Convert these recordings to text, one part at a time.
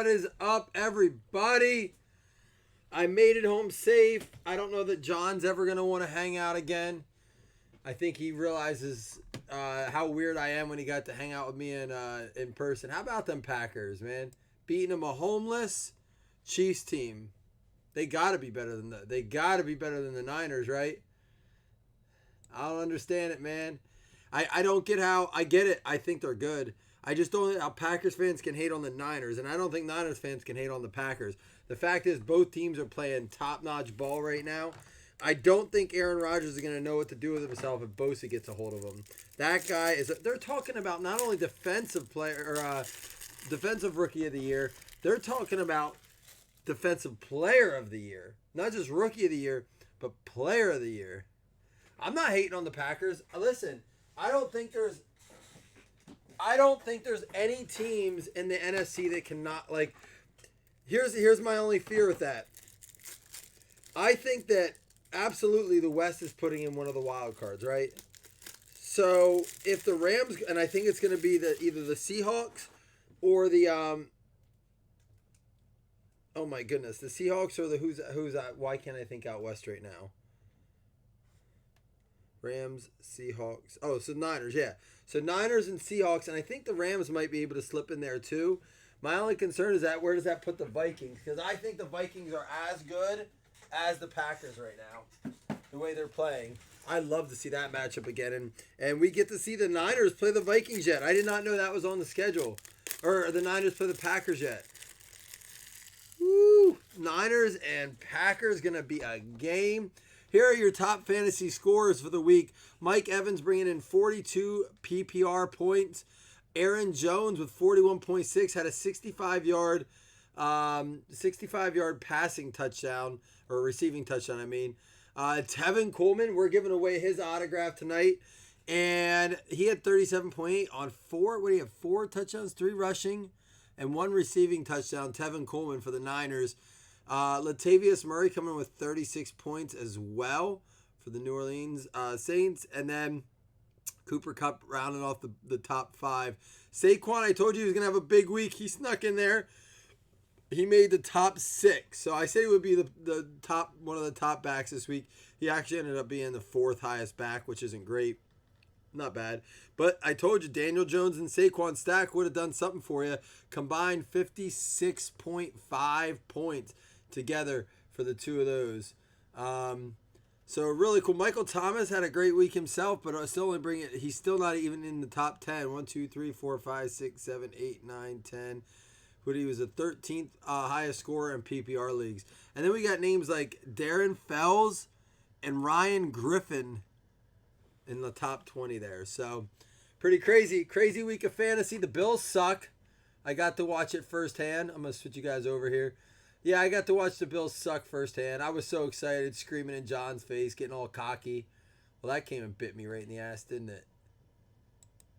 What is up, everybody? I made it home safe. I don't know that John's ever going to want to hang out again. I think he realizes how weird I am when he got to hang out with me in person. How about them Packers, man? Beating them a homeless Chiefs team. They got to be better than They got to be better than the Niners, right? I don't understand it, man. I don't get how. I get it. I think they're good. I just don't know how Packers fans can hate on the Niners, and I don't think Niners fans can hate on the Packers. The fact is, both teams are playing top-notch ball right now. I don't think Aaron Rodgers is going to know what to do with himself if Bosa gets a hold of him. That guy is. They're talking about not only defensive player or defensive rookie of the year. They're talking about defensive player of the year, not just rookie of the year, but player of the year. I'm not hating on the Packers. Listen, I don't think there's any teams in the NFC that cannot, like, here's my only fear with that. I think that absolutely the West is putting in one of the wild cards, right? So if the Rams, and I think it's going to be either the Seahawks or the oh my goodness, the Seahawks or the who's why can't I think out West right now? Rams, Seahawks. Oh, so Niners, yeah. So Niners and Seahawks, and I think the Rams might be able to slip in there too. My only concern is that where does that put the Vikings? Because I think the Vikings are as good as the Packers right now, the way they're playing. I'd love to see that matchup again, and we get to see the Niners play the Vikings yet. I did not know that was on the schedule, or the Niners play the Packers yet. Woo! Niners and Packers gonna be a game. Here are your top fantasy scorers for the week. Mike Evans bringing in 42 PPR points. Aaron Jones with 41.6 had a 65-yard passing touchdown, or receiving touchdown, I mean. Tevin Coleman, we're giving away his autograph tonight. And he had 37.8 on four touchdowns, 3 rushing, and 1 receiving touchdown. Tevin Coleman for the Niners. Latavius Murray coming in with 36 points as well for the New Orleans Saints. And then Cooper Kupp rounding off the top 5. Saquon, I told you he was going to have a big week. He snuck in there. He made the top 6. So I said he would be the top, one of the top backs this week. He actually ended up being the 4th highest back, which isn't great. Not bad. But I told you, Daniel Jones and Saquon stack would have done something for you. Combined 56.5 points together for the two of those. So really cool. Michael Thomas had a great week himself, but I still only he's still not even in the top 10. 1, 2, 3, 4, 5, 6, 7, 8, 9, 10. But he was the 13th highest scorer in PPR leagues. And then we got names like Darren Fells and Ryan Griffin in the top 20 there. So pretty crazy week of fantasy. The Bills suck. I got to watch it firsthand. I'm going to switch you guys over here. Yeah, I got to watch the Bills suck firsthand. I was so excited, screaming in John's face, getting all cocky. Well, that came and bit me right in the ass, didn't it?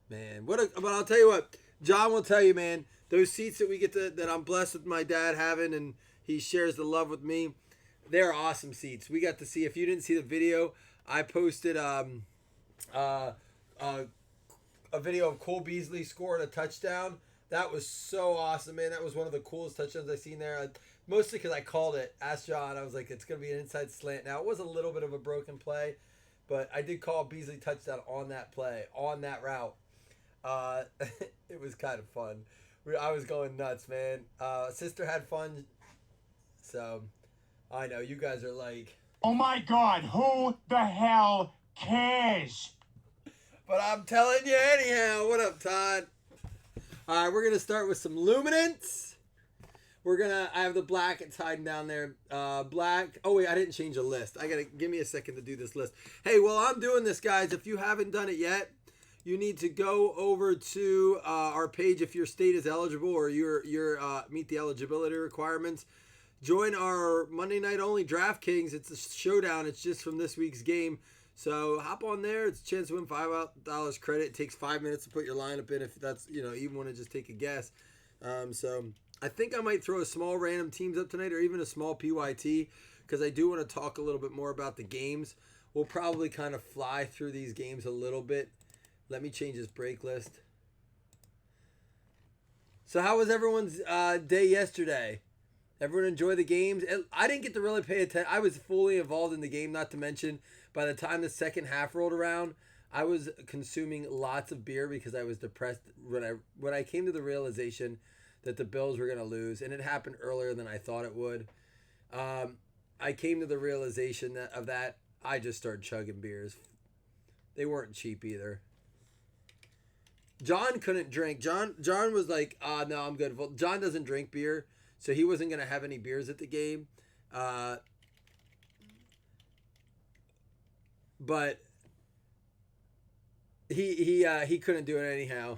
Man, but I'll tell you what, John will tell you, man, those seats that we get that I'm blessed with my dad having, and he shares the love with me, they're awesome seats. We got to see, if you didn't see the video, I posted a video of Cole Beasley scoring a touchdown. That was so awesome, man. That was one of the coolest touchdowns I've seen there. Mostly because I called it. Asked John. I was like, it's going to be an inside slant. Now, it was a little bit of a broken play, but I did call Beasley touchdown on that play, on that route. It was kind of fun. I was going nuts, man. Sister had fun. So, I know. You guys are like, oh my God, who the hell cares? But I'm telling you anyhow. What up, Todd? All right, we're going to start with some luminance. I have the black, it's hiding down there. Black. Oh, wait, I didn't change the list. Give me a second to do this list. Hey, while I'm doing this, guys, if you haven't done it yet, you need to go over to our page if your state is eligible or you're meet the eligibility requirements. Join our Monday night only DraftKings. It's a showdown. It's just from this week's game. So hop on there. It's a chance to win $5 credit. It takes 5 minutes to put your lineup in if that's, even want to just take a guess. So I think I might throw a small random teams up tonight or even a small PYT because I do want to talk a little bit more about the games. We'll probably kind of fly through these games a little bit. Let me change this break list. So how was everyone's day yesterday? Everyone enjoy the games? I didn't get to really pay attention. I was fully involved in the game, not to mention by the time the second half rolled around, I was consuming lots of beer because I was depressed when I came to the realization that the Bills were going to lose, and it happened earlier than I thought it would. I came to the realization of that. I just started chugging beers. They weren't cheap either. John couldn't drink. John was like, no, I'm good. Well, John doesn't drink beer, so he wasn't going to have any beers at the game. But he couldn't do it anyhow.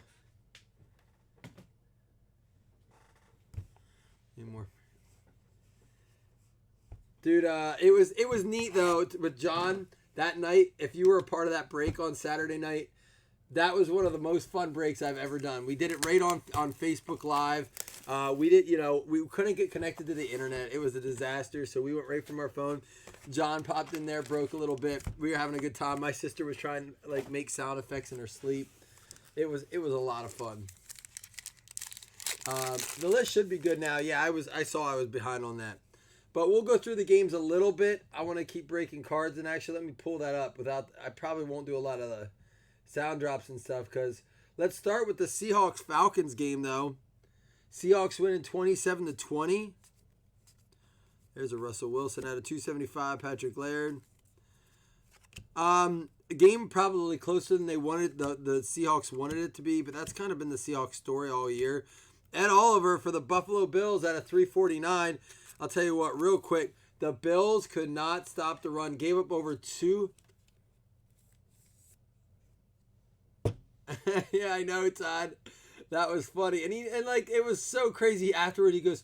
Any more? Dude, it was neat though with John that night. If you were a part of that break on Saturday night, that was one of the most fun breaks I've ever done. We did it right on Facebook Live. We couldn't get connected to the internet. It was a disaster, so we went right from our phone. John popped in there, broke a little bit. We were having a good time. My sister was trying to like make sound effects in her sleep. It was a lot of fun. The list should be good now. Yeah, I saw I was behind on that. But we'll go through the games a little bit. I want to keep breaking cards, and actually let me pull that up I probably won't do a lot of the sound drops and stuff, because let's start with the Seahawks-Falcons game, though. Seahawks winning 27-20. There's a Russell Wilson out of 275, Patrick Laird. A game probably closer than they wanted, the Seahawks wanted it to be, but that's kind of been the Seahawks story all year. Ed Oliver for the Buffalo Bills out of 349. I'll tell you what, real quick, the Bills could not stop the run. Gave up over 2. Yeah, I know, Todd. That was funny. And it was so crazy afterward. He goes,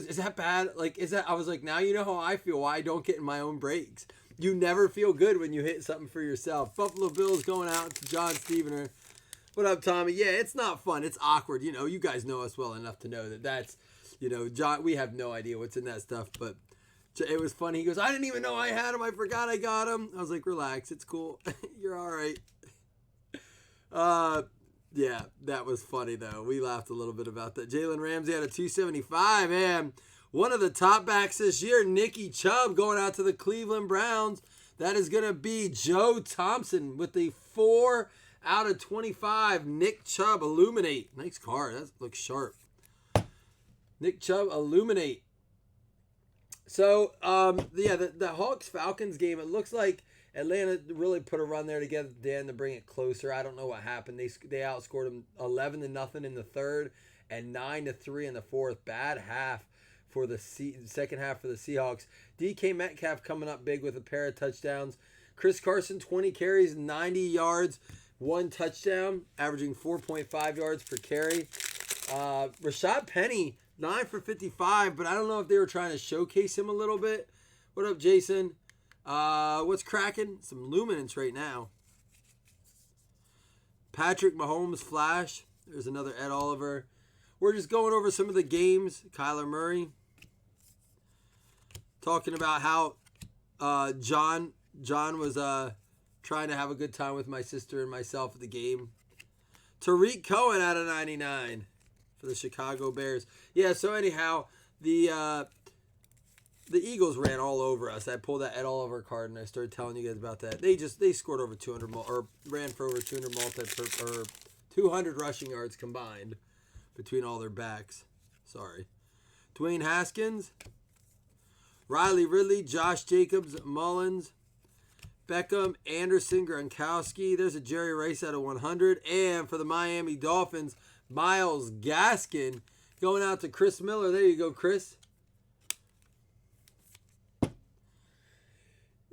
is that bad? I was like, now you know how I feel, why I don't get in my own breaks. You never feel good when you hit something for yourself. Buffalo Bills going out to John Stevener. What up, Tommy? Yeah, it's not fun. It's awkward. You guys know us well enough to know that's, John, we have no idea what's in that stuff, but it was funny. He goes, I didn't even know I had him. I forgot I got him. I was like, relax. It's cool. You're all right. Yeah, that was funny, though. We laughed a little bit about that. Jalen Ramsey had a 275, man. One of the top backs this year, Nicky Chubb, going out to the Cleveland Browns. That is going to be Joe Thompson with the 4 out of 25. Nick Chubb, illuminate. Nice card. That looks sharp. Nick Chubb, illuminate. So, the Hawks-Falcons game, it looks like Atlanta really put a run there together, Dan, to bring it closer. I don't know what happened. They outscored them 11-0 in the third and 9-3 in the fourth. Bad half for the second half for the Seahawks. DK Metcalf coming up big with a pair of touchdowns. Chris Carson, 20 carries, 90 yards, 1 touchdown, averaging 4.5 yards per carry. Rashad Penny, 9 for 55, but I don't know if they were trying to showcase him a little bit. What up, Jason? What's cracking? Some luminance right now. Patrick Mahomes flash. There's another Ed Oliver. We're just going over some of the games. Kyler Murray. Talking about how John was trying to have a good time with my sister and myself at the game. Tariq Cohen out of 99 for the Chicago Bears. Yeah, so anyhow, the Eagles ran all over us. I pulled that Ed Oliver card and I started telling you guys about that. They scored over 200 or ran for over 200 200 rushing yards combined between all their backs. Sorry. Dwayne Haskins, Riley Ridley, Josh Jacobs, Mullins, Beckham, Anderson, Gronkowski. There's a Jerry Rice out of 100. And for the Miami Dolphins, Myles Gaskin going out to Chris Miller. There you go, Chris.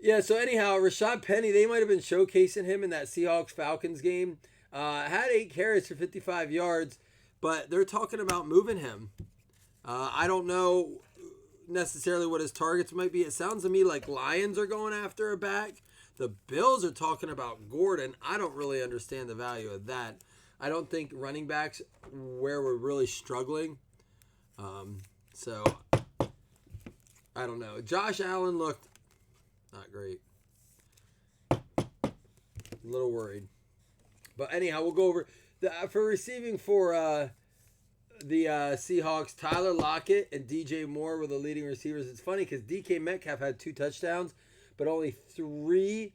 Yeah, so anyhow, Rashad Penny, they might have been showcasing him in that Seahawks-Falcons game. Had 8 carries for 55 yards, but they're talking about moving him. I don't know necessarily what his targets might be. It sounds to me like Lions are going after a back. The Bills are talking about Gordon. I don't really understand the value of that. I don't think running backs where we're really struggling. So, I don't know. Josh Allen looked not great. A little worried. But anyhow, we'll go over for receiving for the Seahawks, Tyler Lockett and DJ Moore were the leading receivers. It's funny because DK Metcalf had 2 touchdowns, but only 3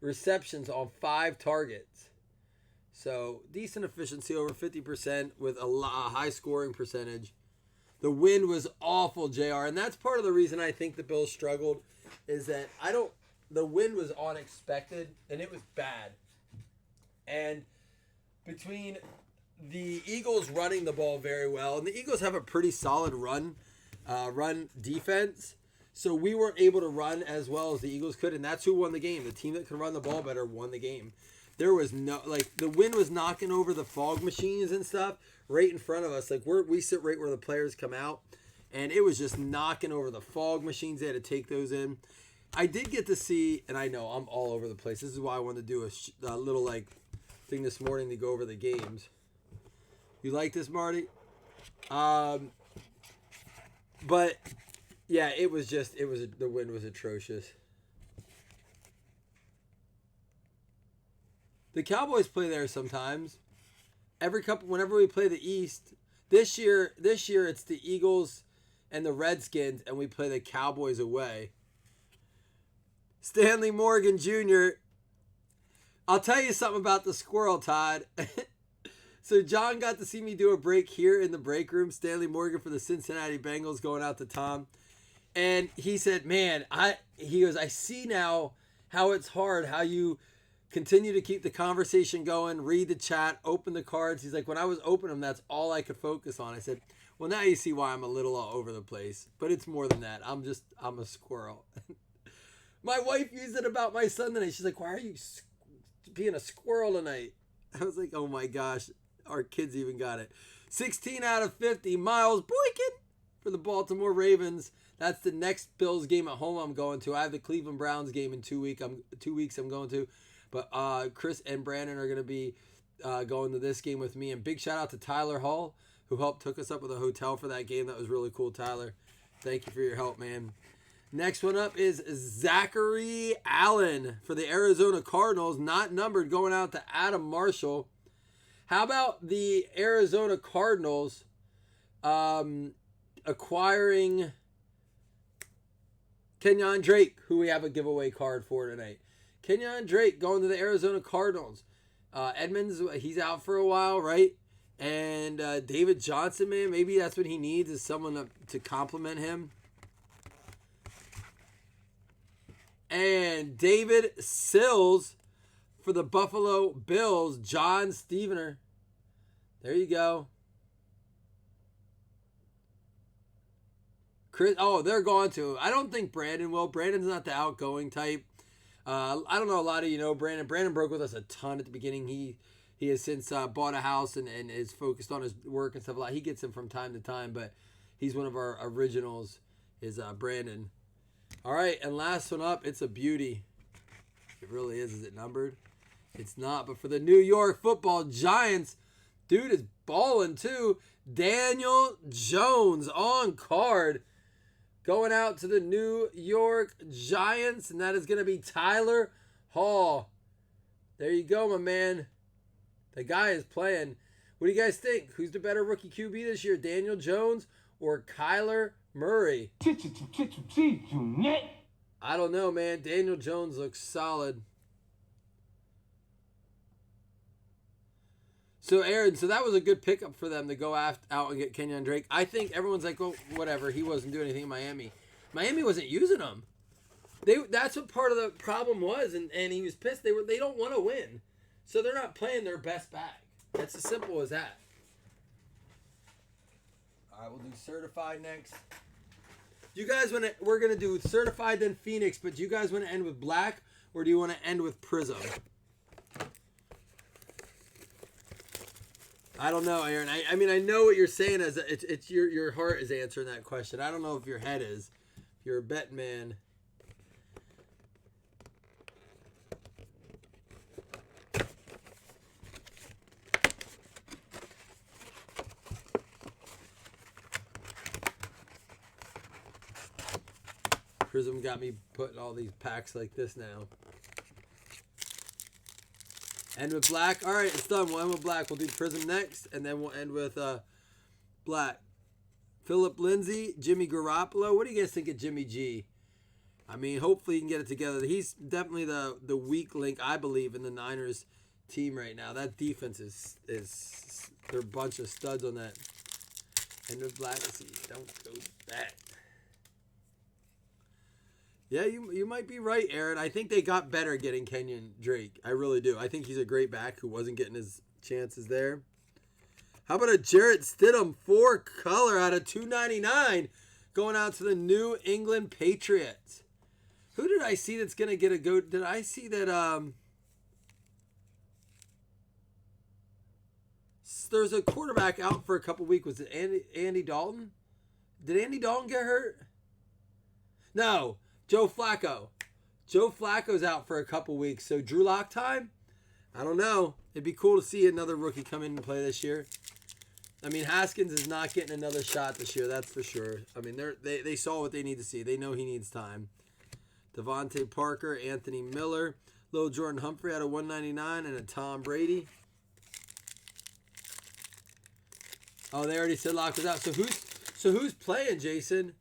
receptions on 5 targets. So decent efficiency, over 50% with a high scoring percentage. The wind was awful, JR, and that's part of the reason I think the Bills struggled is that the wind was unexpected and it was bad. And between the Eagles running the ball very well, and the Eagles have a pretty solid run defense, so we weren't able to run as well as the Eagles could, and that's who won the game. The team that can run the ball better won the game. There was no, the wind was knocking over the fog machines and stuff right in front of us. We sit right where the players come out, and it was just knocking over the fog machines. They had to take those in. I did get to see, and I know I'm all over the place. This is why I wanted to do a little thing this morning to go over the games. You like this, Marty? But yeah, the wind was atrocious. The Cowboys play there sometimes. Whenever we play the East, this year it's the Eagles and the Redskins, and we play the Cowboys away. Stanley Morgan Jr. I'll tell you something about the squirrel, Todd. So John got to see me do a break here in the break room. Stanley Morgan for the Cincinnati Bengals going out to Tom. And he said, man, I see now how it's hard, how you continue to keep the conversation going, read the chat, open the cards. He's like, when I was opening them, that's all I could focus on. I said, well, now you see why I'm a little all over the place. But it's more than that. I'm a squirrel. My wife used it about my son tonight. She's like, why are you being a squirrel tonight? I was like, oh my gosh. Our kids even got it. 16 out of 50. Miles Boykin for the Baltimore Ravens. That's the next Bills game at home I'm going to. I have the Cleveland Browns game in 2 weeks. 2 weeks I'm going to. But Chris and Brandon are going to be going to this game with me. And big shout out to Tyler Hall, who helped hook us up with a hotel for that game. That was really cool, Tyler. Thank you for your help, man. Next one up is Zachary Allen for the Arizona Cardinals. Not numbered, going out to Adam Marshall. How about the Arizona Cardinals acquiring Kenyon Drake, who we have a giveaway card for tonight? Kenyon Drake going to the Arizona Cardinals. Edmonds, he's out for a while, right? And David Johnson, man, maybe that's what he needs is someone to complement him. And David Sills for the Buffalo Bills, John Stevener. There you go. Chris, they're going to. I don't think Brandon will. Brandon's not the outgoing type. I don't know a lot of you know Brandon. Brandon broke with us a ton at the beginning. He has since bought a house and is focused on his work and stuff like that. He gets him from time to time, but he's one of our originals, is Brandon. All right, and last one up, it's a beauty. It really is. Is it numbered? It's not, but for the New York Football Giants, dude is balling too. Daniel Jones on card. Going out to the New York Giants, and that is going to be Tyler Hall. There you go, my man. The guy is playing. What do you guys think? Who's the better rookie QB this year, Daniel Jones or Kyler Murray? I don't know, man. Daniel Jones looks solid. So, Aaron, that was a good pickup for them to go out and get Kenyon Drake. I think everyone's like, well, whatever. He wasn't doing anything in Miami. Miami wasn't using him. That's what part of the problem was, and he was pissed. They don't want to win, so they're not playing their best bag. It's as simple as that. All right, we'll do certified next. You guys want to? We're gonna do certified then Phoenix, but do you guys want to end with black or do you want to end with Prism? I don't know, Aaron. I mean, I know what you're saying. It's your heart is answering that question. I don't know if your head is. If you're a bet man. Prism got me putting all these packs like this now. End with black. All right, it's done. We'll end with black. We'll do Prism next, and then we'll end with Black. Philip Lindsay, Jimmy Garoppolo. What do you guys think of Jimmy G? I mean, hopefully he can get it together. He's definitely the weak link, I believe, in the Niners team right now. That defense is they're a bunch of studs on that. And the Blazzzin, don't go back. Yeah, you might be right, Aaron. I think they got better getting Kenyon Drake. I really do. I think he's a great back who wasn't getting his chances there. How about a Jarrett Stidham 4-color out of 299 going out to the New England Patriots? Who did I see that's going to get a go? Did I see that there's a quarterback out for a couple weeks? Was it Andy Dalton? Did Andy Dalton get hurt? No, Joe Flacco. Joe Flacco's out for a couple weeks. So Drew Lock time? I don't know. It'd be cool to see another rookie come in and play this year. I mean, Haskins is not getting another shot this year, that's for sure. I mean, they saw what they need to see. They know he needs time. Devontae Parker, Anthony Miller, Lil Jordan Humphrey out of 199, and a Tom Brady. Oh, they already said Lock was out. So who's playing, Jason?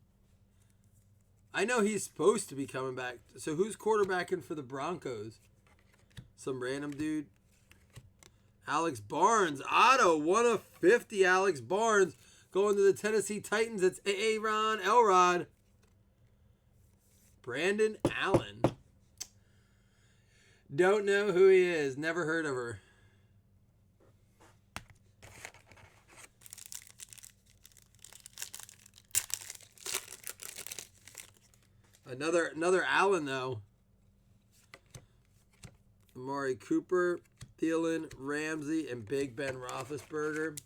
I know he's supposed to be coming back. So who's quarterbacking for the Broncos? Some random dude. Alex Barnes, auto, 1 of 50. Alex Barnes going to the Tennessee Titans. It's Aaron Elrod. Brandon Allen. Don't know who he is. Never heard of her. Another Allen, though. Amari Cooper, Thielen, Ramsey, and Big Ben Roethlisberger.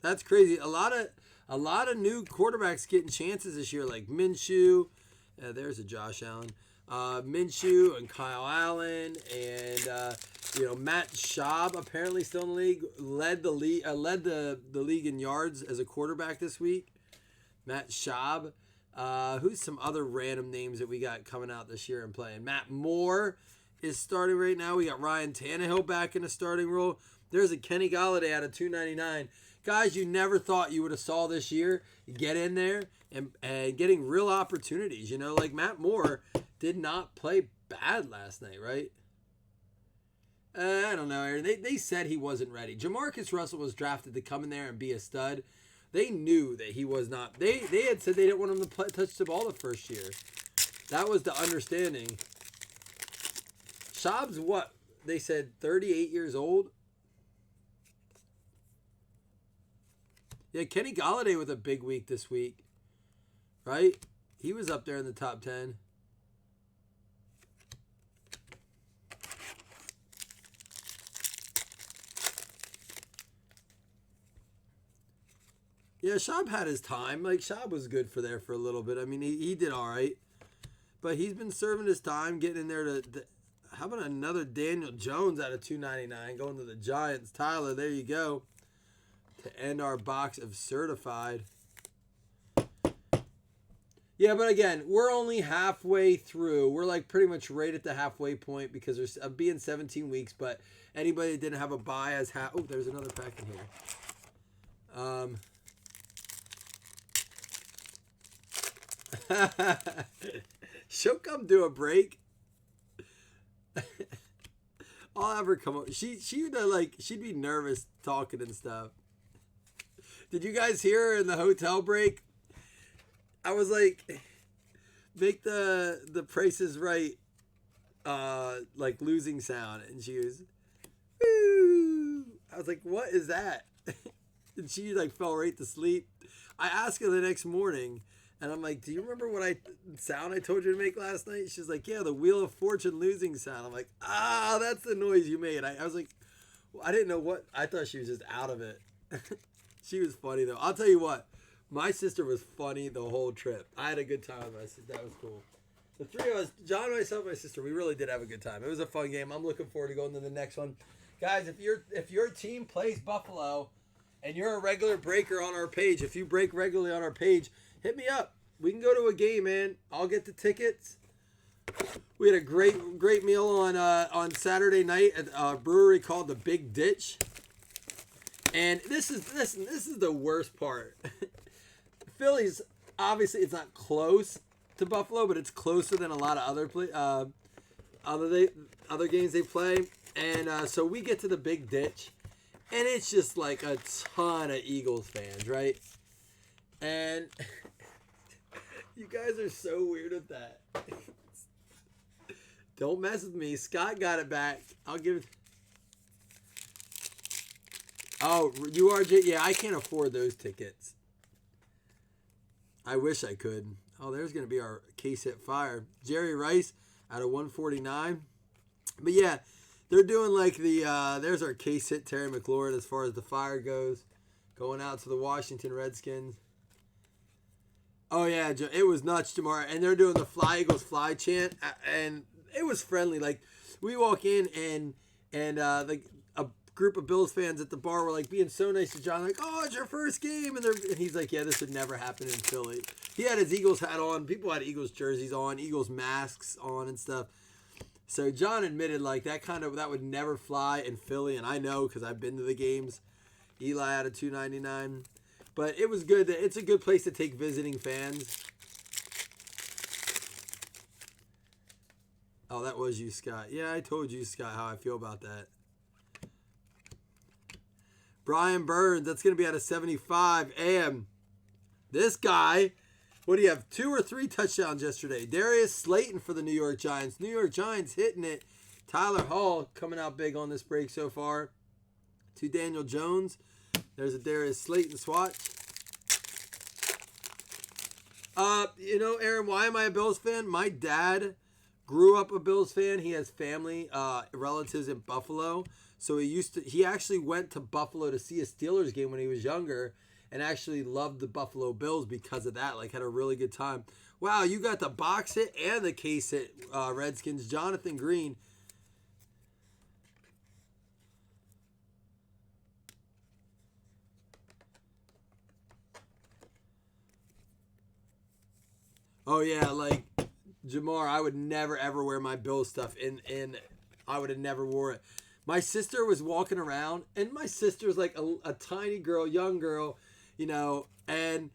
That's crazy. A lot of new quarterbacks getting chances this year, like Minshew. There's a Josh Allen. Minshew and Kyle Allen, and Matt Schaub apparently still in the league. Led the league in yards as a quarterback this week. Matt Schaub. Who's some other random names that we got coming out this year and playing? Matt Moore is starting right now. We got Ryan Tannehill back in a starting role. There's a Kenny Golladay out of 299. Guys you never thought you would have saw this year get in there and getting real opportunities. Like Matt Moore did not play bad last night, right? I don't know, Aaron. They said he wasn't ready. Jamarcus Russell was drafted to come in there and be a stud. They knew that he was not. They had said they didn't want him to touch the ball the first year. That was the understanding. Schaub's what? They said 38 years old? Yeah, Kenny Golladay with a big week this week. Right? He was up there in the top 10. Yeah, Schaub had his time. Like, Schaub was good for a little bit. I mean, he did all right. But he's been serving his time, getting in there to how about another Daniel Jones out of 299 going to the Giants? Tyler, there you go. To end our box of certified. Yeah, but again, we're only halfway through. We're like pretty much right at the halfway point because there's being 17 weeks. But anybody that didn't have a bye has oh, there's another pack in here. She'll come do a break. I'll have her come up. She'd be nervous talking and stuff. Did you guys hear her in the hotel break? I was like, make the Prices Right like losing sound, and she was, woo. I was like, what is that? And she like fell right to sleep. I asked her the next morning, and I'm like, do you remember what sound I told you to make last night? She's like, yeah, the Wheel of Fortune losing sound. I'm like, that's the noise you made. I was like, well, I didn't know what. I thought she was just out of it. She was funny though. I'll tell you what, my sister was funny the whole trip. I had a good time with my sister. That was cool. The three of us, John, myself, my sister, we really did have a good time. It was a fun game. I'm looking forward to going to the next one. Guys, if your team plays Buffalo and you're a regular breaker on our page, if you break regularly on our page, hit me up. We can go to a game, man. I'll get the tickets. We had a great meal on Saturday night at a brewery called the Big Ditch. And this is the worst part. Philly's obviously it's not close to Buffalo, but it's closer than a lot of other games they play. And so we get to the Big Ditch, and it's just like a ton of Eagles fans, right? And you guys are so weird at that. Don't mess with me. Scott got it back. I'll give it. Oh, URJ? Yeah, I can't afford those tickets. I wish I could. Oh, there's going to be our case hit fire. Jerry Rice out of 149. But yeah, they're doing like there's our case hit Terry McLaurin as far as the fire goes. Going out to the Washington Redskins. Oh yeah, it was nuts, Jamar. And they're doing the Fly Eagles Fly chant. And it was friendly. Like, we walk in and a group of Bills fans at the bar were like being so nice to John, like, oh, it's your first game, and he's like, yeah, this would never happen in Philly. He had his Eagles hat on, people had Eagles jerseys on, Eagles masks on and stuff. So John admitted like that would never fly in Philly, and I know because I've been to the games. Eli out of 299, but it was good. It's a good place to take visiting fans. Oh, that was you, Scott. Yeah, I told you, Scott, how I feel about that. Brian Burns, that's going to be out of 75. And this guy, what do you have, 2 or 3 touchdowns yesterday? Darius Slayton for the New York Giants. New York Giants hitting it. Tyler Hall coming out big on this break so far. To Daniel Jones. There's a Darius Slayton swatch. Aaron, why am I a Bills fan? My dad grew up a Bills fan. He has family, relatives in Buffalo. So he actually went to Buffalo to see a Steelers game when he was younger and actually loved the Buffalo Bills because of that. Like, had a really good time. Wow, you got the box hit and the case hit, Redskins. Jonathan Green. Oh, yeah, like, Jamar, I would never, ever wear my Bills stuff, and I would have never wore it. My sister was walking around, and my sister's like a tiny girl, young girl, and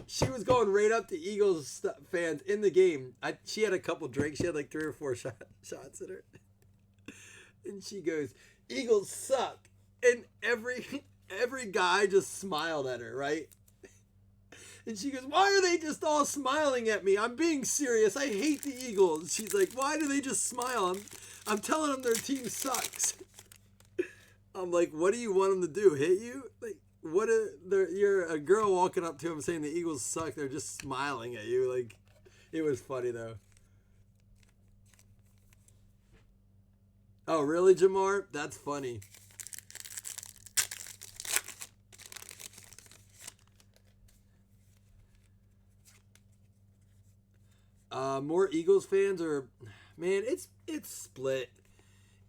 she was going right up to Eagles fans in the game. She had a couple drinks. She had like 3 or 4 shots in her. And she goes, Eagles suck. And every guy just smiled at her, right? And she goes, why are they just all smiling at me? I'm being serious. I hate the Eagles. She's like, why do they just smile? I'm telling them their team sucks. I'm like, what do you want them to do? Hit you? Like, you're a girl walking up to them saying the Eagles suck. They're just smiling at you. Like, it was funny though. Oh, really, Jamar? That's funny. More Eagles fans or, man, it's split.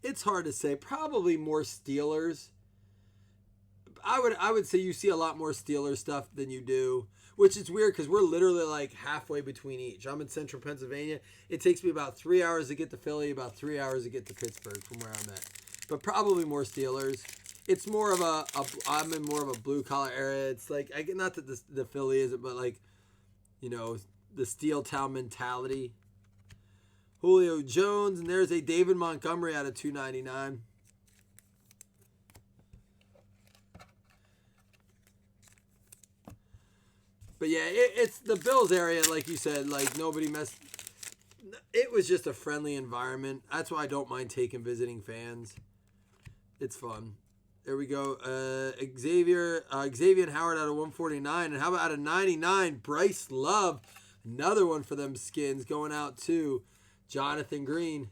It's hard to say. Probably more Steelers. I would say you see a lot more Steelers stuff than you do, which is weird because we're literally like halfway between each. I'm in central Pennsylvania. It takes me about 3 hours to get to Philly, about 3 hours to get to Pittsburgh from where I'm at. But probably more Steelers. It's more of I'm in more of a blue collar area. It's like, not that the Philly isn't, but like, the Steel Town mentality. Julio Jones, and there's a David Montgomery out of 299. But yeah, it's the Bills area, like you said, like nobody messed. It was just a friendly environment. That's why I don't mind taking visiting fans. It's fun. There we go. Xavier Howard out of 149. And how about out of 99, Bryce Love. Another one for them Skins going out to Jonathan Green.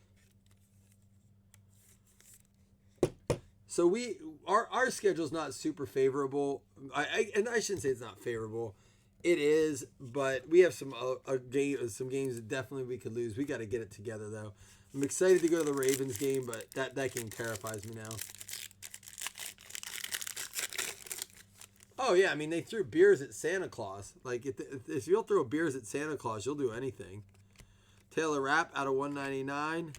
So our schedule's not super favorable. And I shouldn't say it's not favorable. It is, but we have some games that definitely we could lose. We got to get it together though. I'm excited to go to the Ravens game, but that game terrifies me now. Oh yeah, I mean they threw beers at Santa Claus. Like if you'll throw beers at Santa Claus, you'll do anything. Taylor Rapp out of 199.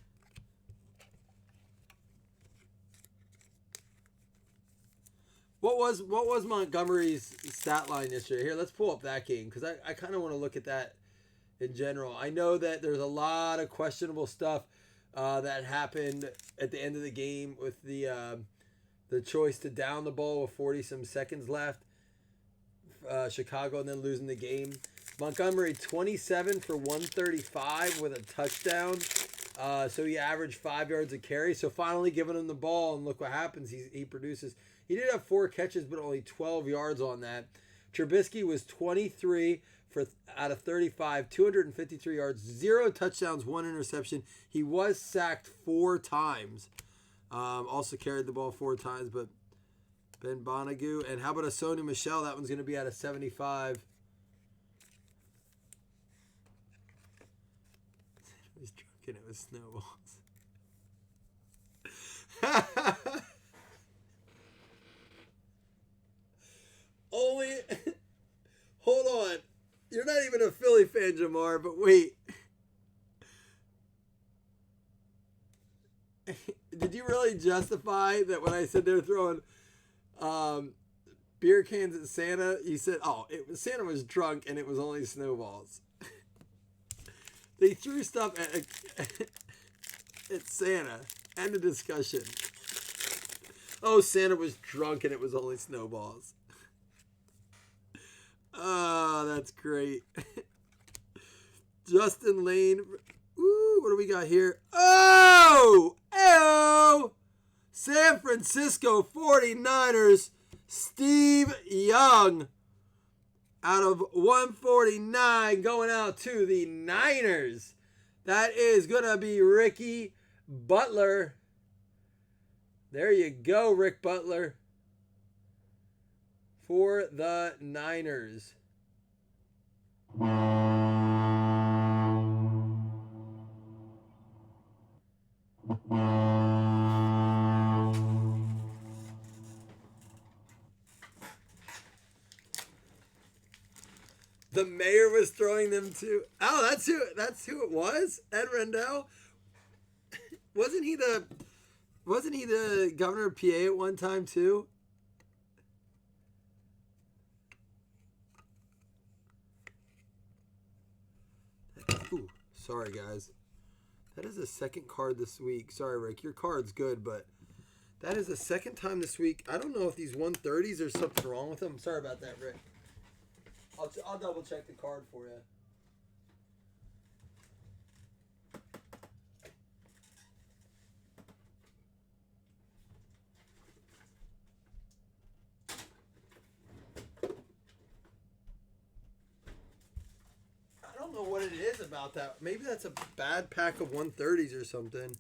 What was Montgomery's stat line yesterday? Here, let's pull up that game because I kind of want to look at that in general. I know that there's a lot of questionable stuff that happened at the end of the game with the choice to down the ball with 40-some seconds left. Chicago and then losing the game. Montgomery 27 for 135 with a touchdown. So he averaged 5 yards a carry. So finally giving him the ball, and look what happens. He produces. He did have 4 catches, but only 12 yards on that. Trubisky was 23 out of 35, 253 yards, 0 touchdowns, 1 interception. He was sacked 4 times. Also carried the ball 4 times, but Ben Bonagoo. And how about a Sony Michel? That one's going to be out of 75. He's drinking it with snowballs. Only, hold on. You're not even a Philly fan, Jamar, but wait. Did you really justify that when I said they're throwing beer cans at Santa? You said, Santa was drunk and it was only snowballs. They threw stuff at Santa. End of discussion. Oh, Santa was drunk and it was only snowballs. Oh, that's great. Justin Lane. Ooh, what do we got here? Oh! Ew! San Francisco 49ers. Steve Young. Out of 149 going out to the Niners. That is going to be Ricky Butler. There you go, Rick Butler. For the Niners. The mayor was throwing them to. Oh, that's who it was. Ed Rendell. Wasn't he the governor of PA at one time too? Ooh, sorry guys. That is the second card this week. Sorry, Rick. Your card's good, but that is the second time this week. I don't know if these 130s, there's something wrong with them. Sorry about that, Rick. I'll double check the card for you. I don't know what it is about that. Maybe that's a bad pack of 130s or something.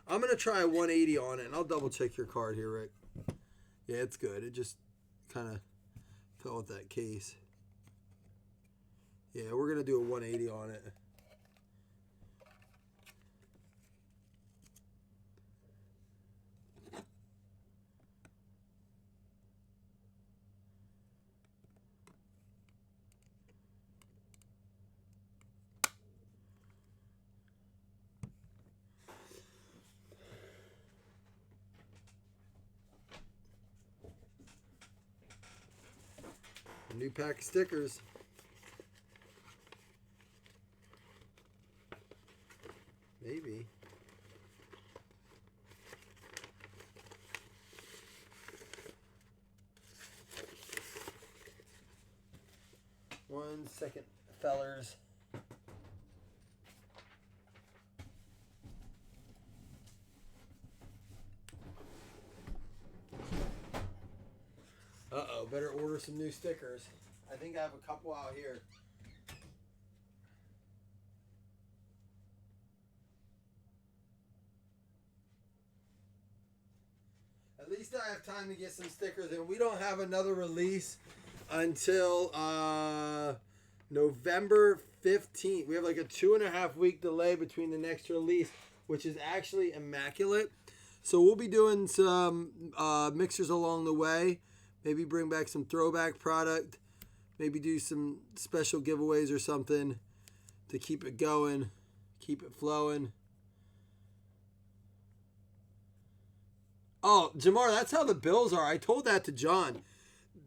I'm going to try a 180 on it, and I'll double check your card here, Rick. Yeah, it's good. It just kind of fell with that case. Yeah, we're going to do a 180 on it. New pack of stickers. Maybe. One second, fellers. Uh-oh, better order some new stickers. I think I have a couple out here. At least I have time to get some stickers, and we don't have another release until November 15th. We have like a 2.5 week delay between the next release, which is actually immaculate. So we'll be doing some mixers along the way. Maybe bring back some throwback product. Maybe do some special giveaways or something to keep it going, keep it flowing. Oh, Jamar, that's how the Bills are. I told that to John.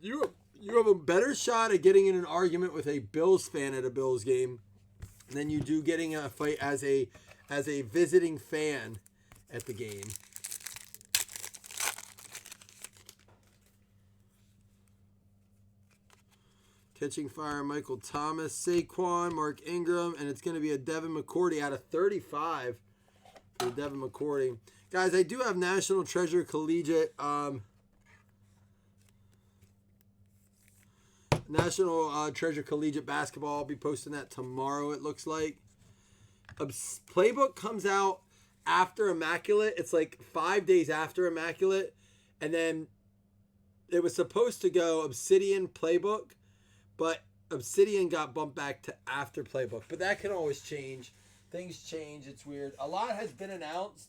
You have a better shot at getting in an argument with a Bills fan at a Bills game than you do getting a fight as a visiting fan at the game. Catching fire, Michael Thomas, Saquon, Mark Ingram, and it's going to be a Devin McCourty out of 35 for Devin McCourty. Guys, I do have National Treasure Collegiate. National Treasure Collegiate basketball. I'll be posting that tomorrow, it looks like. Playbook comes out after Immaculate. It's like 5 days after Immaculate. And then it was supposed to go Obsidian Playbook, but Obsidian got bumped back to after Playbook. But that can always change. Things change. It's weird. A lot has been announced.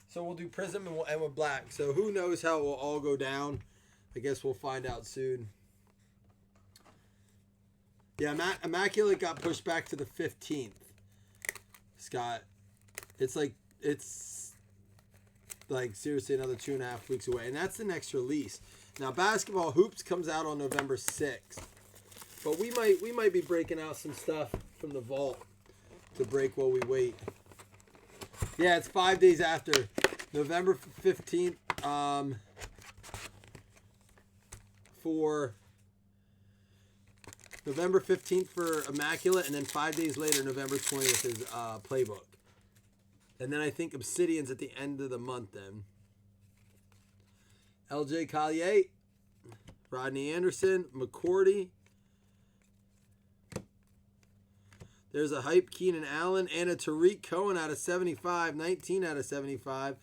So we'll do Prism and we'll end with Black. So who knows how it will all go down. I guess we'll find out soon. Yeah, Immaculate got pushed back to the 15th. Scott, it's like seriously another 2.5 weeks away. And that's the next release. Now, Basketball Hoops comes out on November 6th. But we might be breaking out some stuff from the vault to break while we wait. Yeah, it's 5 days after. November 15th for November 15th for Immaculate, and then 5 days later, November 20th is Playbook. And then I think Obsidian's at the end of the month then. LJ Collier, Rodney Anderson, McCourty. There's a hype Keenan Allen and a Tariq Cohen out of 75, 19 out of 75.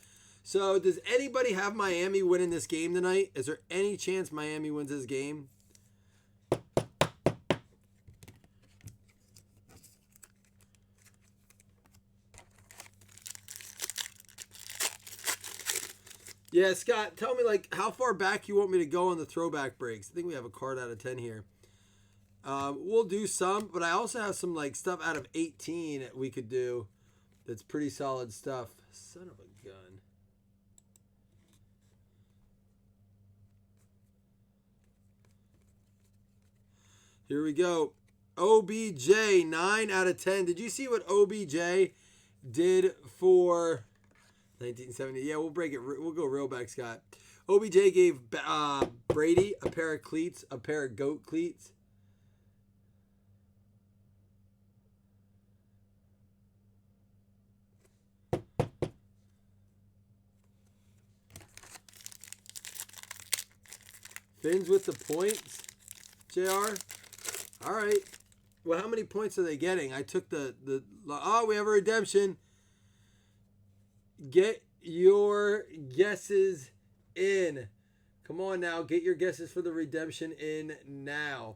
So does anybody have Miami winning this game tonight? Is there any chance Miami wins this game? Yeah, Scott, tell me how far back you want me to go on the throwback breaks. I think we have a card out of 10 here. We'll do some, but I also have some stuff out of 18 that we could do. That's pretty solid stuff. Son of a gun. Here we go. OBJ, 9 out of 10. Did you see what OBJ did for 1970? Yeah, we'll break it. We'll go real back, Scott. OBJ gave Brady a pair of cleats, a pair of goat cleats. Fins with the points, JR. All right. Well, how many points are they getting? I took oh, we have a redemption. Get your guesses in. Come on now. Get your guesses for the redemption in now.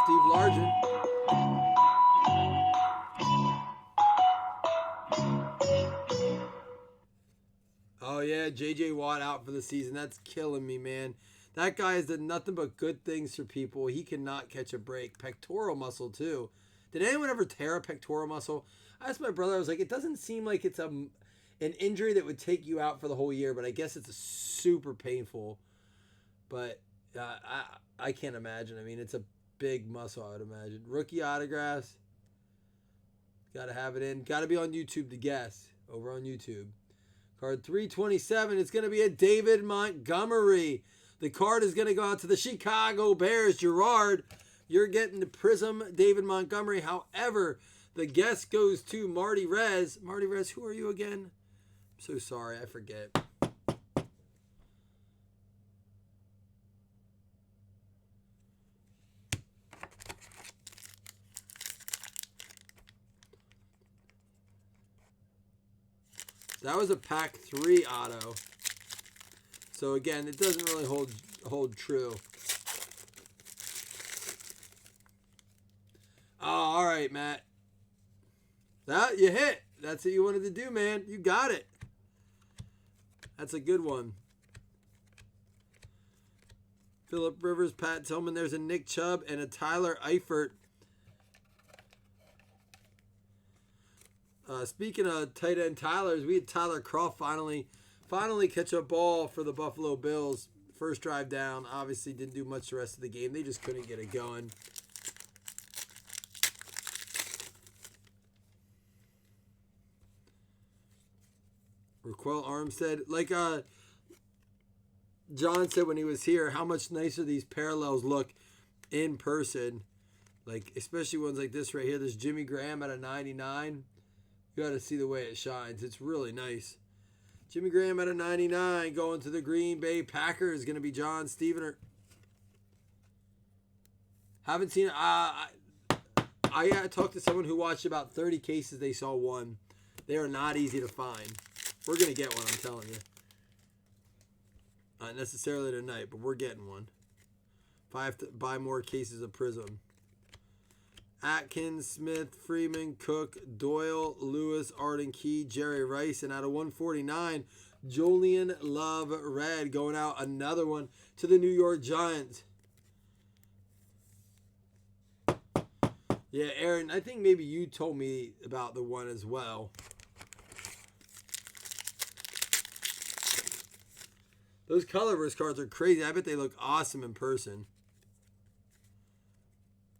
Steve Largent. Oh, yeah, J.J. Watt out for the season. That's killing me, man. That guy has done nothing but good things for people. He cannot catch a break. Pectoral muscle, too. Did anyone ever tear a pectoral muscle? I asked my brother, I was like, it doesn't seem like it's an injury that would take you out for the whole year, but I guess it's super painful. But I can't imagine. I mean, it's a big muscle, I would imagine. Rookie autographs. Got to have it in. Got to be on YouTube to guess. Over on YouTube. Card 327, it's going to be a David Montgomery. The card is going to go out to the Chicago Bears. Gerard, you're getting the Prism David Montgomery. However, the guess goes to Marty Rez. Marty Rez, who are you again? I'm so sorry, I forget. That was a pack 3 auto. So again, it doesn't really hold true. Oh, all right, Matt. That you hit. That's what you wanted to do, man. You got it. That's a good one. Phillip Rivers, Pat Tillman. There's a Nick Chubb and a Tyler Eifert. Speaking of tight end Tylers, we had Tyler Croft finally catch a ball for the Buffalo Bills. First drive down. Obviously didn't do much the rest of the game. They just couldn't get it going. Raquel Armstead. Like John said when he was here, how much nicer these parallels look in person. Like, especially ones like this right here. There's Jimmy Graham at a 99. You got to see the way it shines. It's really nice. Jimmy Graham at a 99 going to the Green Bay Packers. Going to be John Stevener. Haven't seen it. I talked to someone who watched about 30 cases. They saw one. They are not easy to find. We're going to get one, I'm telling you. Not necessarily tonight, but we're getting one. If I have to buy more cases of Prism. Atkins, Smith, Freeman, Cook, Doyle, Lewis, Arden Key, Jerry Rice, and out of 149, Julian Love Red going out another one to the New York Giants. Yeah, Aaron, I think maybe you told me about the one as well. Those colorverse cards are crazy. I bet they look awesome in person.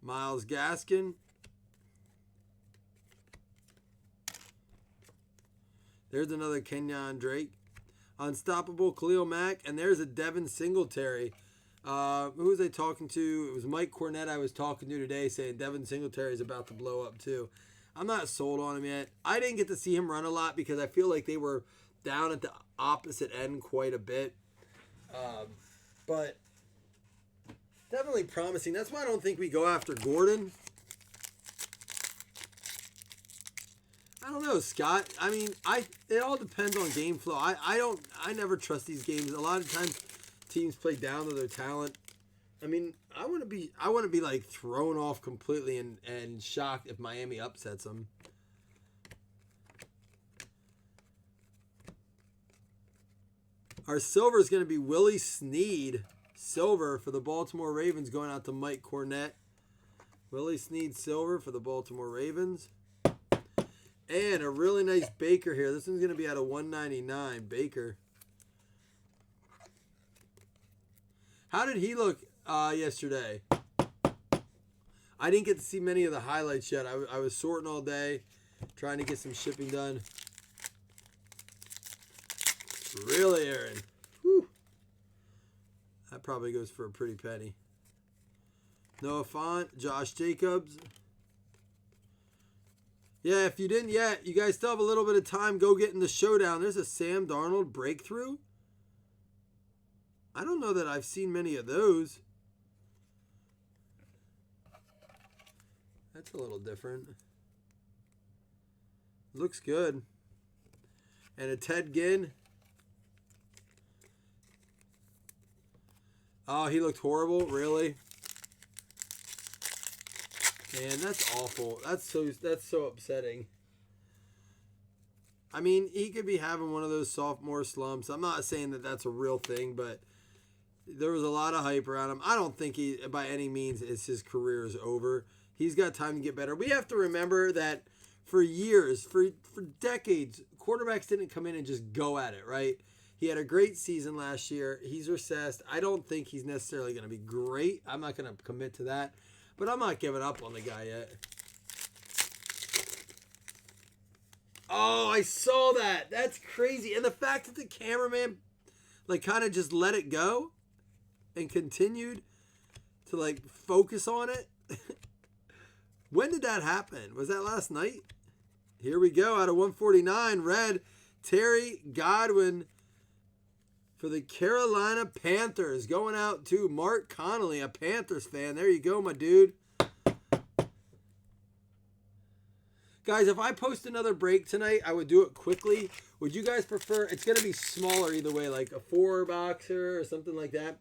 Myles Gaskin. There's another Kenyon Drake. Unstoppable Khalil Mack. And there's a Devin Singletary. Who was I talking to? It was Mike Cornett I was talking to today saying Devin Singletary is about to blow up too. I'm not sold on him yet. I didn't get to see him run a lot because I feel like they were down at the opposite end quite a bit. But definitely promising. That's why I don't think we go after Gordon. I don't know, Scott. I mean, it all depends on game flow. I never trust these games. A lot of times teams play down to their talent. I mean, I want to be like thrown off completely and shocked if Miami upsets them. Our silver is going to be Willie Snead. Silver for the Baltimore Ravens going out to Mike Cornett. Willie Snead silver for the Baltimore Ravens. And a really nice Baker here. This one's going to be out of 199. Baker. How did he look yesterday? I didn't get to see many of the highlights yet. I was sorting all day, trying to get some shipping done. Really, Aaron? Whew. That probably goes for a pretty penny. Noah Fant, Josh Jacobs. Yeah, if you didn't yet, you guys still have a little bit of time. Go get in the showdown. There's a Sam Darnold breakthrough. I don't know that I've seen many of those. That's a little different. Looks good. And a Ted Ginn. Oh, he looked horrible. Really? Man, that's awful. That's so upsetting. I mean, he could be having one of those sophomore slumps. I'm not saying that that's a real thing, but there was a lot of hype around him. I don't think he, by any means, his career is over. He's got time to get better. We have to remember that for years, for decades, quarterbacks didn't come in and just go at it, right? He had a great season last year. He's recessed. I don't think he's necessarily going to be great. I'm not going to commit to that. But I'm not giving up on the guy yet. Oh, I saw that. That's crazy. And the fact that the cameraman like kind of just let it go and continued to like focus on it. When did that happen? Was that last night? Here we go. Out of 149, red, Terry Godwin for the Carolina Panthers. Going out to Mark Connolly, a Panthers fan. There you go, my dude. Guys, if I post another break tonight, I would do it quickly. Would you guys prefer, it's going to be smaller either way, like a 4-boxer or something like that.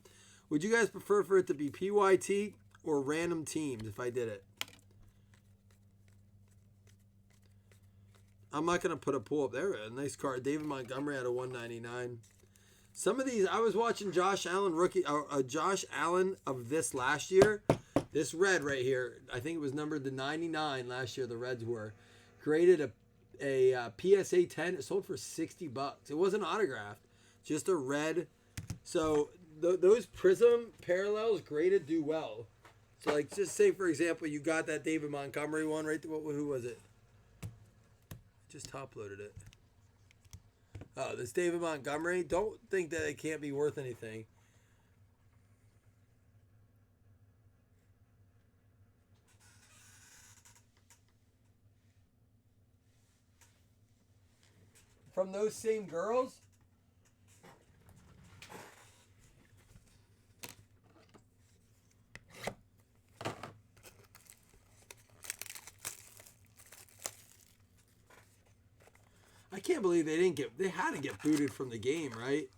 Would you guys prefer for it to be PYT or random teams if I did it? I'm not going to put a pull up there. A nice card. David Montgomery out of 199. Some of these, I was watching Josh Allen Josh Allen of this last year. This red right here, I think it was numbered to 99 last year. The Reds were graded a PSA 10. It sold for $60. It wasn't autographed, just a red. So those Prism parallels graded do well. So like, just say for example, you got that David Montgomery one right. Who was it? Just top loaded it. Oh, this David Montgomery. Don't think that it can't be worth anything. From those same girls? I can't believe they didn't get. They had to get booted from the game, right?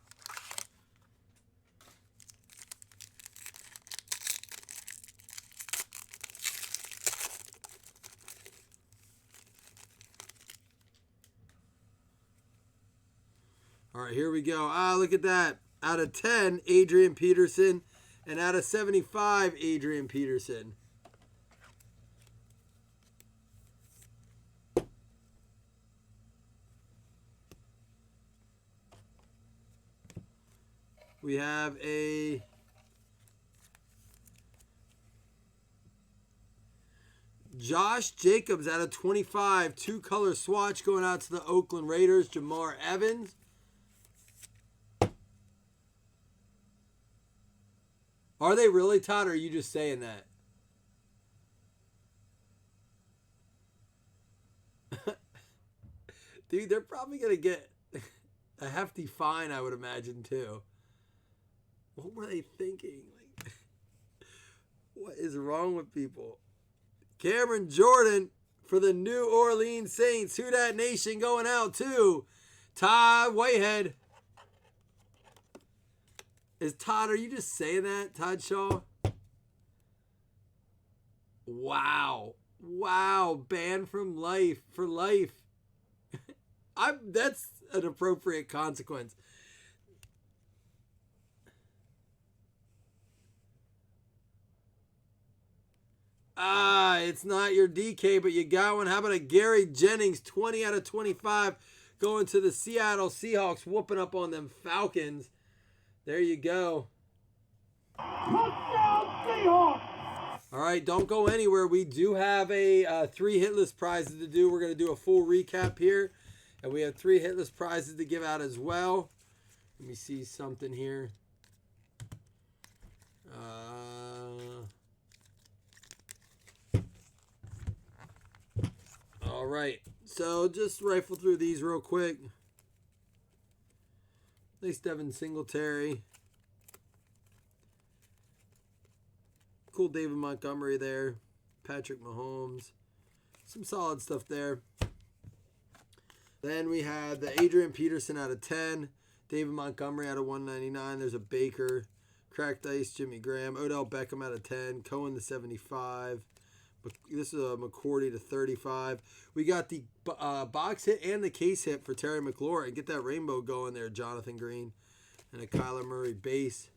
All right, here we go. Ah, look at that. Out of 10, Adrian Peterson. And out of 75, Adrian Peterson. We have a Josh Jacobs out of 25. Two-color swatch going out to the Oakland Raiders. Jamar Evans. Are they really, Todd, or are you just saying that? Dude, they're probably going to get a hefty fine, I would imagine, too. What were they thinking? Like, what is wrong with people? Cameron Jordan for the New Orleans Saints. Who Dat Nation going out to Todd Whitehead. Todd, are you just saying that, Todd Shaw? Wow. Wow. Banned from life for life. That's an appropriate consequence. It's not your DK, but you got one. How about a Gary Jennings, 20 out of 25, going to the Seattle Seahawks, whooping up on them Falcons. There you go. Touchdown, Seahawks! All right, don't go anywhere. We do have a 3 hitless prizes to do. We're going to do a full recap here. And we have 3 hitless prizes to give out as well. Let me see something here. All right, so just rifle through these real quick. Nice Devin Singletary. Cool David Montgomery there. Patrick Mahomes. Some solid stuff there. Then we had the Adrian Peterson out of 10. David Montgomery out of 199. There's a Baker. Cracked Ice, Jimmy Graham. Odell Beckham out of 10. Cohen to 75. This is a McCourty to 35. We got the box hit and the case hit for Terry McLaurin. Get that rainbow going there, Jonathan Green. And a Kyler Murray base.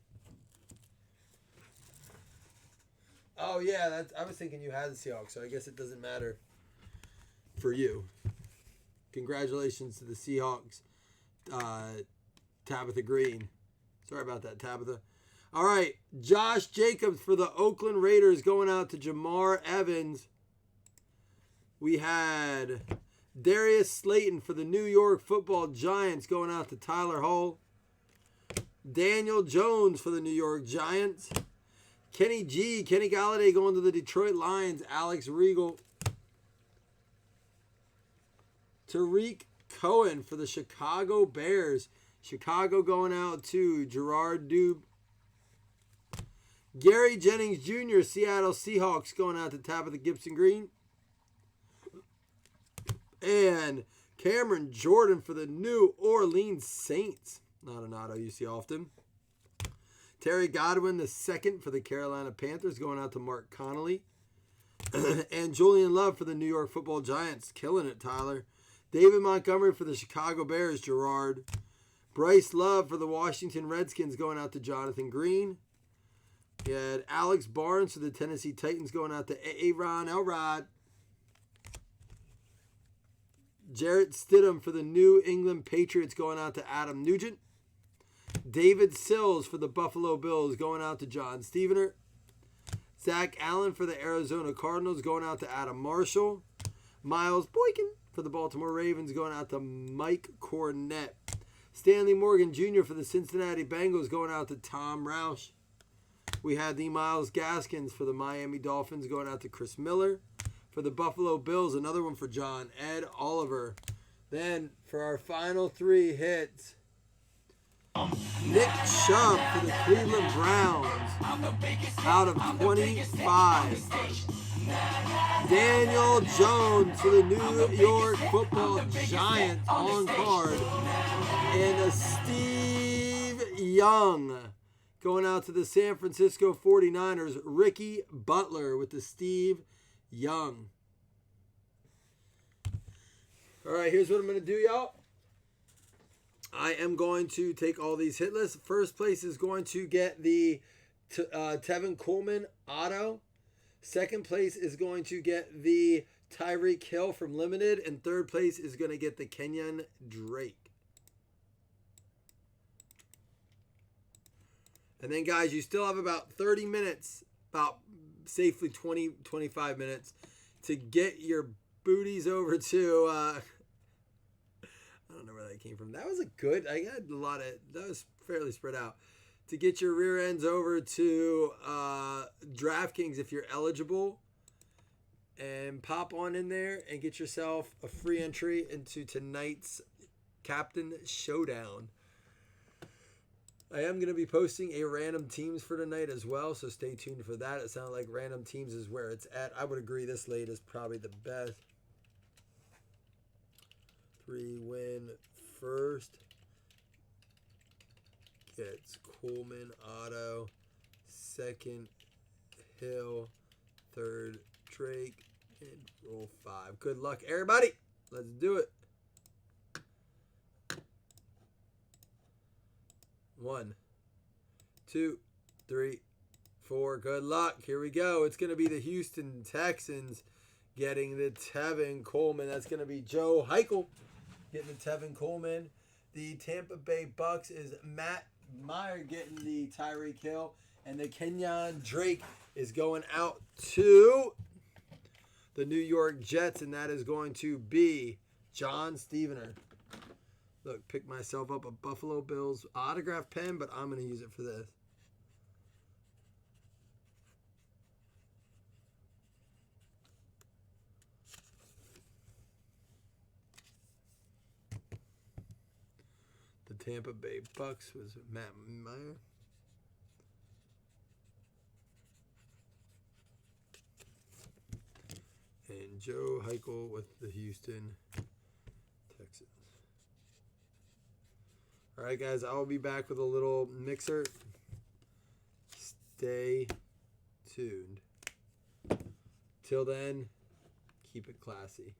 Oh, yeah. I was thinking you had the Seahawks, so I guess it doesn't matter for you. Congratulations to the Seahawks, Tabitha Green. Sorry about that, Tabitha. All right, Josh Jacobs for the Oakland Raiders going out to Jamar Evans. We had Darius Slayton for the New York Football Giants going out to Tyler Hull. Daniel Jones for the New York Giants. Kenny Galladay going to the Detroit Lions. Alex Regal. Tariq Cohen for the Chicago Bears. Chicago going out to Gerard Dube. Gary Jennings Jr., Seattle Seahawks going out to Tabitha Gibson Green. And Cameron Jordan for the New Orleans Saints. Not an auto you see often. Terry Godwin, the second for the Carolina Panthers, going out to Mark Connolly. And Julian Love for the New York Football Giants. Killing it, Tyler. David Montgomery for the Chicago Bears, Gerard. Bryce Love for the Washington Redskins going out to Jonathan Green. We had Alex Barnes for the Tennessee Titans going out to Aaron Elrod. Jarrett Stidham for the New England Patriots going out to Adam Nugent. David Sills for the Buffalo Bills going out to John Stevener. Zach Allen for the Arizona Cardinals going out to Adam Marshall. Miles Boykin for the Baltimore Ravens going out to Mike Cornett. Stanley Morgan Jr. for the Cincinnati Bengals going out to Tom Roush. We had the Myles Gaskins for the Miami Dolphins going out to Chris Miller. For the Buffalo Bills, another one for John, Ed Oliver. Then for our final 3 hits, Nick Chubb for the Cleveland Browns out of 25. Daniel Jones for the New York Football Giants on card. And a Steve Young going out to the San Francisco 49ers. Ricky Butler with the Steve Young. All right, here's what I'm going to do, y'all. I am going to take all these hit lists. First place is going to get the Tevin Coleman auto. Second place is going to get the Tyreek Hill from Limited. And third place is going to get the Kenyon Drake. And then, guys, you still have about 30 minutes, about safely 20, 25 minutes to get your booties over to, I don't know where that came from. That was a good, I had a lot of, that was fairly spread out. To get your rear ends over to DraftKings if you're eligible. And pop on in there and get yourself a free entry into tonight's Captain Showdown. I am going to be posting a random teams for tonight as well, so stay tuned for that. It sounds like random teams is where it's at. I would agree this late is probably the best. 3 win first. Gets Coleman auto. Second Hill. Third Drake. And roll 5. Good luck, everybody. Let's do it. 1, 2, 3, 4. Good luck. Here we go. It's going to be the Houston Texans getting the Tevin Coleman. That's going to be Joe Heichel getting the Tevin Coleman. The Tampa Bay Bucks is Matt Meyer getting the Tyreek Hill. And the Kenyon Drake is going out to the New York Jets. And that is going to be John Stevener. Look, pick myself up a Buffalo Bills autograph pen, but I'm going to use it for this. The Tampa Bay Bucks was Matt Meyer. And Joe Heichel with the Houston Texans. All right, guys, I'll be back with a little mixer. Stay tuned. Till then, keep it classy.